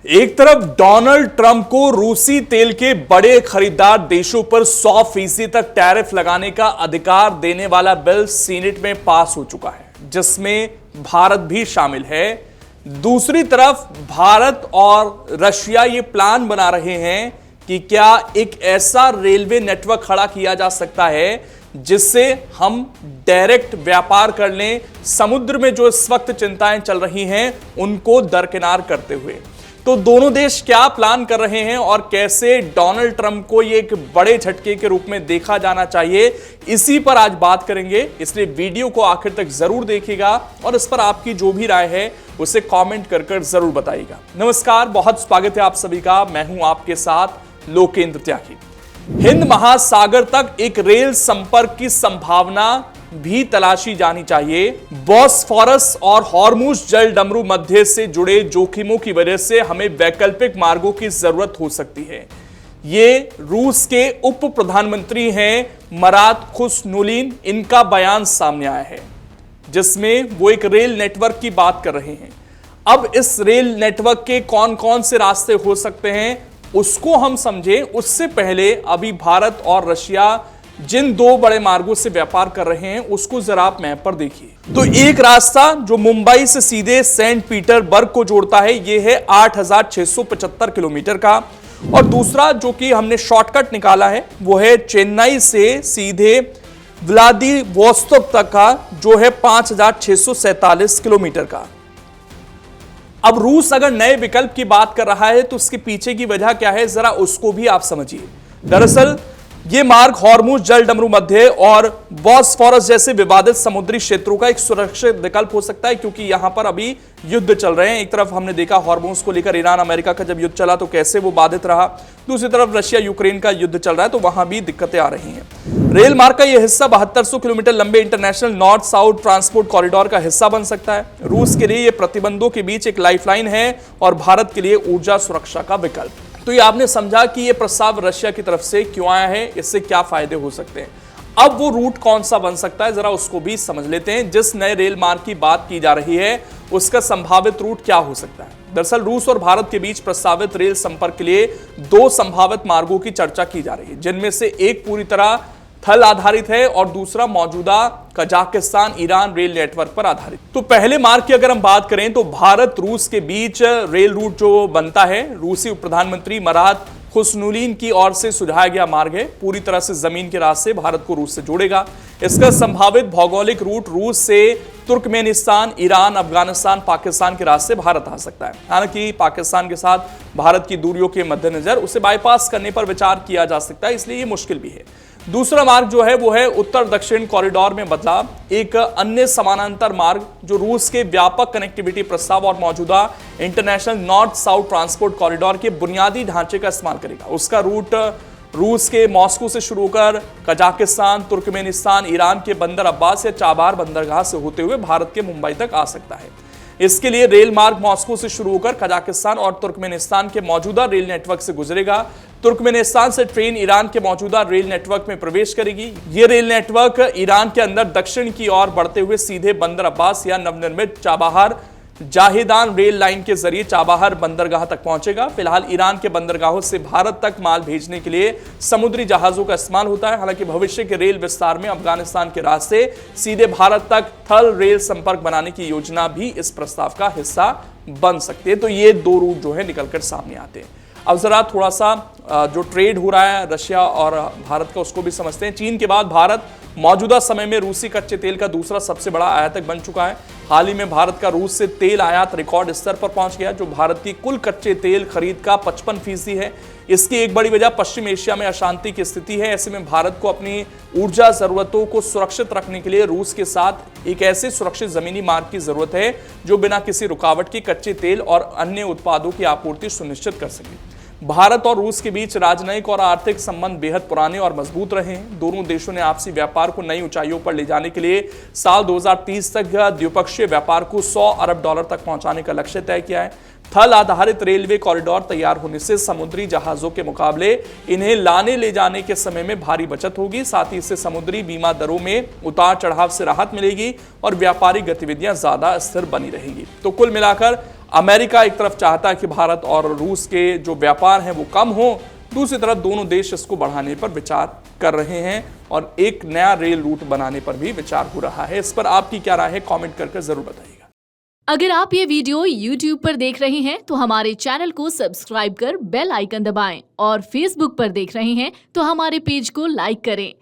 एक तरफ Donald Trump को रूसी तेल के बड़े खरीदार देशों पर 100% तक टैरिफ लगाने का अधिकार देने वाला बिल सीनेट में पास हो चुका है, जिसमें भारत भी शामिल है। दूसरी तरफ भारत और रशिया ये प्लान बना रहे हैं कि क्या एक ऐसा रेलवे नेटवर्क खड़ा किया जा सकता है जिससे हम डायरेक्ट व्यापार कर लें, समुद्र में जो इस वक्त चिंताएं चल रही हैं उनको दरकिनार करते हुए। तो दोनों देश क्या प्लान कर रहे हैं और कैसे डोनाल्ड ट्रंप को ये एक बड़े झटके के रूप में देखा जाना चाहिए, इसी पर आज बात करेंगे। इसलिए वीडियो को आखिर तक जरूर देखिएगा और इस पर आपकी जो भी राय है उसे कमेंट कर जरूर बताइएगा। नमस्कार, बहुत स्वागत है आप सभी का। मैं हूं आपके साथ लोकेंद्र त्यागी। हिंद महासागर तक एक रेल संपर्क की संभावना भी तलाशी जानी चाहिए। बॉस्फोरस और हॉर्मुज जल डमरू मध्य से जुड़े जोखिमों की वजह से हमें वैकल्पिक मार्गों की जरूरत हो सकती है। ये रूस के उप प्रधानमंत्री हैं मरात खुशनुलीन, इनका बयान सामने आया है जिसमें वो एक रेल नेटवर्क की बात कर रहे हैं। अब इस रेल नेटवर्क के कौन कौन से रास्ते हो सकते हैं उसको हम समझें, उससे पहले अभी भारत और रशिया जिन दो बड़े मार्गों से व्यापार कर रहे हैं उसको जरा आप मैप पर देखिए। तो एक रास्ता जो मुंबई से सीधे सेंट पीटरबर्ग को जोड़ता है, यह है 8,675 किलोमीटर का, और दूसरा जो कि हमने शॉर्टकट निकाला है वो है चेन्नई से सीधे व्लादिवोस्तोक तक का, जो है 5,647 किलोमीटर का। अब रूस अगर नए विकल्प की बात कर रहा है तो उसके पीछे की वजह क्या है, जरा उसको भी आप समझिए। दरअसल ये मार्ग हॉर्मुज जल डमरू मध्य और बॉस्फोरस जैसे विवादित समुद्री क्षेत्रों का एक सुरक्षित विकल्प हो सकता है, क्योंकि यहां पर अभी युद्ध चल रहे हैं। एक तरफ हमने देखा हॉर्मुज को लेकर ईरान अमेरिका का जब युद्ध चला तो कैसे वो बाधित रहा, दूसरी तरफ रशिया यूक्रेन का युद्ध चल रहा है तो वहां भी दिक्कतें आ रही हैं। रेल मार्ग का यह हिस्सा 7200 किलोमीटर लंबे international north south transport corridor का हिस्सा बन सकता है। रूस के लिए यह प्रतिबंधों के बीच एक लाइफलाइन है और भारत के लिए ऊर्जा सुरक्षा का विकल्प। तो ये आपने समझा कि ये प्रस्ताव रशिया की तरफ से क्यों आया है, इससे क्या फायदे हो सकते हैं। अब वो रूट कौन सा बन सकता है, जरा उसको भी समझ लेते हैं। जिस नए रेल मार्ग की बात की जा रही है उसका संभावित रूट क्या हो सकता है। दरअसल रूस और भारत के बीच प्रस्तावित रेल संपर्क के लिए दो संभावित मार्गों की चर्चा की जा रही है, जिनमें से एक पूरी तरह थल आधारित है और दूसरा मौजूदा कजाकिस्तान ईरान रेल नेटवर्क पर आधारित। तो पहले मार्ग की अगर हम बात करें तो भारत रूस के बीच रेल रूट जो बनता है, रूसी उप प्रधानमंत्री मरात खुशनुलीन की ओर से सुझाया गया मार्ग है। पूरी तरह से जमीन के रास्ते भारत को रूस से जोड़ेगा। इसका संभावित भौगोलिक रूट रूस से तुर्कमेनिस्तान, ईरान, अफगानिस्तान, पाकिस्तान के रास्ते भारत आ सकता है। हालांकि पाकिस्तान के साथ भारत की दूरियों के मद्देनजर उसे बाईपास करने पर विचार किया जा सकता है, इसलिए ये मुश्किल भी है। दूसरा मार्ग जो है वो है उत्तर दक्षिण कॉरिडोर में बदलाव, एक अन्य समानांतर मार्ग जो रूस के व्यापक कनेक्टिविटी प्रस्ताव और मौजूदा international north south transport corridor के बुनियादी ढांचे का इस्तेमाल करेगा। उसका रूट रूस के मॉस्को से शुरू होकर कजाकिस्तान, तुर्कमेनिस्तान, ईरान के बंदर अब्बास या चाबार बंदरगाह से होते हुए भारत के मुंबई तक आ सकता है। इसके लिए रेल मार्ग मॉस्को से शुरू होकर कजाकिस्तान और तुर्कमेनिस्तान के मौजूदा रेल नेटवर्क से गुजरेगा। तुर्कमेनिस्तान से ट्रेन ईरान के मौजूदा रेल नेटवर्क में प्रवेश करेगी। यह रेल नेटवर्क ईरान के अंदर दक्षिण की ओर बढ़ते हुए सीधे बंदर अब्बास या नवनिर्मित चाबाहार जाहिदान रेल लाइन के जरिए चाबाहार बंदरगाह तक पहुंचेगा। फिलहाल ईरान के बंदरगाहों से भारत तक माल भेजने के लिए समुद्री जहाजों का इस्तेमाल होता है। हालांकि भविष्य के रेल विस्तार में अफगानिस्तान के रास्ते सीधे भारत तक थल रेल संपर्क बनाने की योजना भी इस प्रस्ताव का हिस्सा बन सकती है। तो ये दो रूट जो है निकलकर सामने आते हैं। अब जरा थोड़ा सा जो ट्रेड हो रहा है रशिया और भारत का उसको भी समझते हैं। चीन के बाद भारत मौजूदा समय में रूसी कच्चे तेल का दूसरा सबसे बड़ा आयातक बन चुका है। हाल ही में भारत का रूस से तेल आयात रिकॉर्ड स्तर पर पहुंच गया, जो भारत की कुल कच्चे तेल खरीद का 55% है। इसकी एक बड़ी वजह पश्चिम एशिया में अशांति की स्थिति है। ऐसे में भारत को अपनी ऊर्जा जरूरतों को सुरक्षित रखने के लिए रूस के साथ एक ऐसे सुरक्षित जमीनी मार्ग की जरूरत है जो बिना किसी रुकावट के कच्चे तेल और अन्य उत्पादों की आपूर्ति सुनिश्चित कर सके। भारत और रूस के बीच राजनयिक और आर्थिक संबंध बेहद पुराने और मजबूत रहे हैं। दोनों देशों ने आपसी व्यापार को नई ऊंचाइयों पर ले जाने के लिए साल 2030 तक द्विपक्षीय व्यापार को $100 अरब तक पहुंचाने का लक्ष्य तय किया है। थल आधारित रेलवे कॉरिडोर तैयार होने से समुद्री जहाजों के मुकाबले इन्हें लाने ले जाने के समय में भारी बचत होगी। साथ ही इससे समुद्री बीमा दरों में उतार चढ़ाव से राहत मिलेगी और व्यापारिक गतिविधियां ज्यादा स्थिर बनी रहेंगी। तो कुल मिलाकर अमेरिका एक तरफ चाहता है कि भारत और रूस के जो व्यापार हैं वो कम हो, दूसरी तरफ दोनों देश इसको बढ़ाने पर विचार कर रहे हैं और एक नया रेल रूट बनाने पर भी विचार हो रहा है। इस पर आपकी क्या राय है, कमेंट करके जरूर बताइएगा। अगर आप ये वीडियो YouTube पर देख रहे हैं तो हमारे चैनल को सब्सक्राइब कर बेल आइकन दबाएं और Facebook पर देख रहे हैं तो हमारे पेज को लाइक करें।